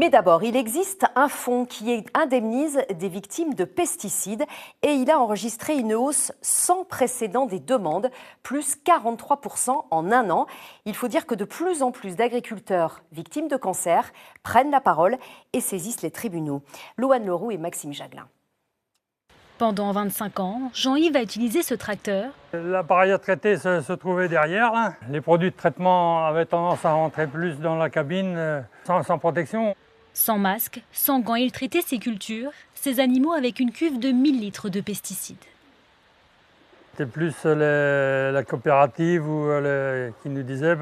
Mais d'abord, il existe un fonds qui indemnise des victimes de pesticides et il a enregistré une hausse sans précédent des demandes, plus 43% en un an. Il faut dire que de plus en plus d'agriculteurs victimes de cancer prennent la parole et saisissent les tribunaux. Loane Leroux et Maxime Jaglin. Pendant 25 ans, Jean-Yves a utilisé ce tracteur. L'appareil à traiter se trouvait derrière. Les produits de traitement avaient tendance à rentrer plus dans la cabine sans protection. Sans masque, sans gants, il traitait ses cultures, ses animaux avec une cuve de 1000 litres de pesticides. C'était plus la coopérative qui nous disait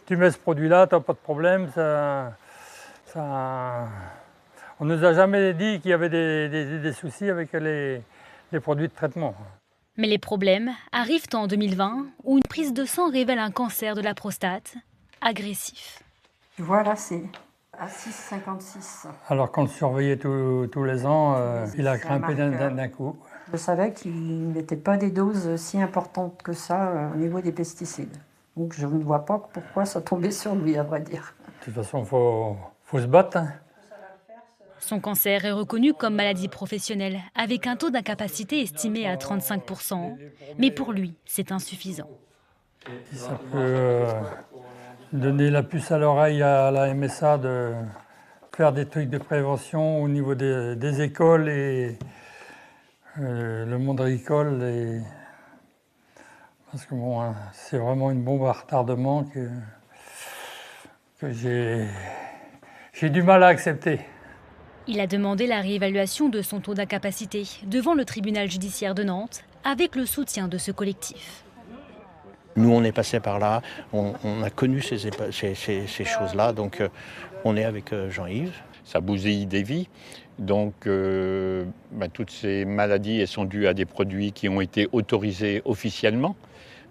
tu mets ce produit-là, tu n'as pas de problème. On ne nous a jamais dit qu'il y avait des soucis avec les produits de traitement. Mais les problèmes arrivent en 2020 où une prise de sang révèle un cancer de la prostate agressif. Tu vois là, c'est à 6,56. Alors qu'on le surveillait tous les ans, il a grimpé d'un coup. Je savais qu'il n'était pas des doses si importantes que ça au niveau des pesticides. Donc je ne vois pas pourquoi ça tombait sur lui, à vrai dire. De toute façon, faut se battre. Son cancer est reconnu comme maladie professionnelle, avec un taux d'incapacité estimé à 35%. Mais pour lui, c'est insuffisant. Ça peut donner la puce à l'oreille à la MSA de faire des trucs de prévention au niveau des écoles et le monde agricole. Parce que bon, c'est vraiment une bombe à retardement que j'ai du mal à accepter. Il a demandé la réévaluation de son taux d'incapacité devant le tribunal judiciaire de Nantes avec le soutien de ce collectif. Nous, on est passé par là, on a connu ces choses-là, donc on est avec Jean-Yves. Ça bousille des vies, donc toutes ces maladies elles sont dues à des produits qui ont été autorisés officiellement.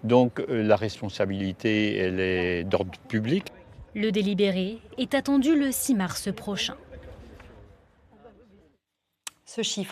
Donc la responsabilité, elle est d'ordre public. Le délibéré est attendu le 6 mars prochain. Ce chiffre